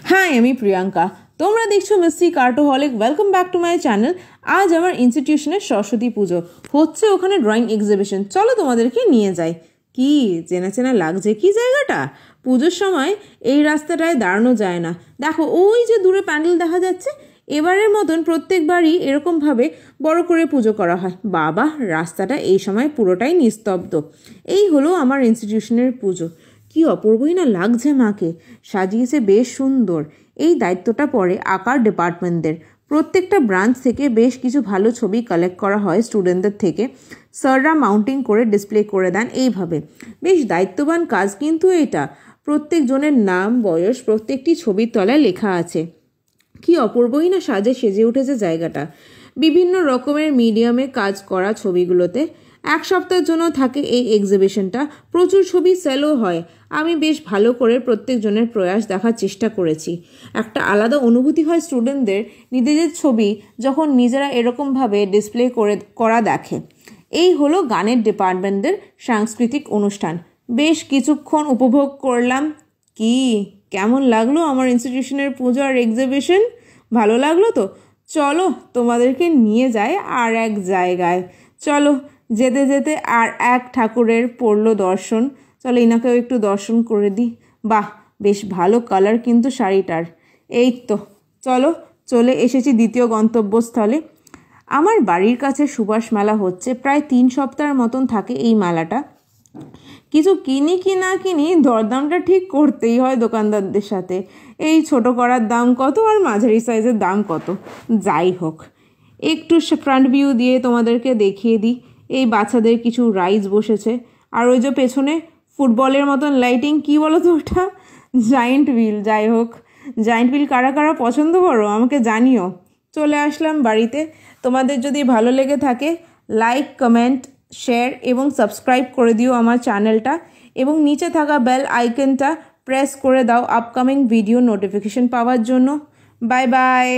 High आमी प्रियंका তোমরা দেখছো মিস্ট্রি কার্টোহলিক welcome back to my channel. আজ আমার ইনস্টিটিউশনে সরস্বতী পুজো হচ্ছে, ওখানে ড্রয়িং এক্সিবিশন। চলো তোমাদেরকে নিয়ে যাই। কি চেনা চেনা লাগছে কি জায়গাটা? পুজোর সময় এই রাস্তাটায় দাঁড়ানো যায় না। দেখো ওই যে দূরে প্যান্ডেল দেখা যাচ্ছে। এবারের মতন প্রত্যেকবারই এরকমভাবে বড় করে পুজো করা হয়। বাবা, রাস্তাটা এই সময় পুরোটাই নিস্তব্ধ। এই হলো আমার ইনস্টিটিউশনের পুজো। কি অপূর্বই না লাগছে মাকে, সাজিয়েছে বেশ সুন্দর। এই দায়িত্বটা পড়ে আঁকার ডিপার্টমেন্টদের। প্রত্যেকটা ব্রাঞ্চ থেকে বেশ কিছু ভালো ছবি কালেক্ট করা হয় স্টুডেন্টদের থেকে। স্যাররা মাউন্টিং করে ডিসপ্লে করে দেন এইভাবে। বেশ দায়িত্ববান কাজ কিন্তু এটা। প্রত্যেকজনের নাম, বয়স প্রত্যেকটি ছবির তলায় লেখা আছে। কি অপূর্বই না সেজে উঠেছে জায়গাটা। বিভিন্ন রকমের মিডিয়ামে কাজ করা ছবিগুলোতে। এক সপ্তাহের জন্য থাকে এই এক্সিবিশনটা। প্রচুর ছবি সেলও হয়। আমি বেশ ভালো করে প্রত্যেকজনের প্রয়াস দেখার চেষ্টা করেছি। একটা আলাদা অনুভূতি হয় স্টুডেন্টদের নিজেদের ছবি যখন নিজেরা এরকমভাবে ডিসপ্লে করা দেখে। এই হলো গানের ডিপার্টমেন্টদের সাংস্কৃতিক অনুষ্ঠান। বেশ কিছুক্ষণ উপভোগ করলাম। কি কেমন লাগলো আমার ইনস্টিটিউশনের পুজো আর এক্সিবিশন? ভালো লাগলো তো? চলো তোমাদেরকে নিয়ে যাই আর এক জায়গায়। চলো, যেতে যেতে আর এক ঠাকুরের পড়লো দর্শন। চলো ইনাকেও একটু দর্শন করে দিই। বাহ, বেশ ভালো কালার কিন্তু শাড়িটার। এই তো চলো, চলে এসেছি দ্বিতীয় গন্তব্যস্থলে। আমার বাড়ির কাছে সুভাষ মেলা হচ্ছে। প্রায় 3 সপ্তাহের মতন থাকে এই মেলাটা। কিছু কিনি কি না কিনি, দরদামটা ঠিক করতেই হয় দোকানদারদের সাথে। এই ছোট করার দাম কত আর মাঝারি সাইজের দাম কত। যাই হোক, একটু ফ্রন্ট ভিউ দিয়ে তোমাদেরকে দেখিয়ে দিই। এই বাচ্চাদের কিছু রাইজ বসেছে। আর ওই যে পেছনে ফুটবলের মতন লাইটিং, কি বলো তো ওটা? Giant wheel. যাই হোক, জায়েন্ট হুইল কারা কারা পছন্দ করো আমাকে জানিও। চলে আসলাম বাড়িতে। তোমাদের যদি ভালো লেগে থাকে লাইক, কমেন্ট, শেয়ার এবং সাবস্ক্রাইব করে দিও আমার চ্যানেলটা, এবং নিচে থাকা বেল আইকনটা প্রেস করে দাও আপকামিং ভিডিও নোটিফিকেশন পাওয়ার জন্য। Bye bye.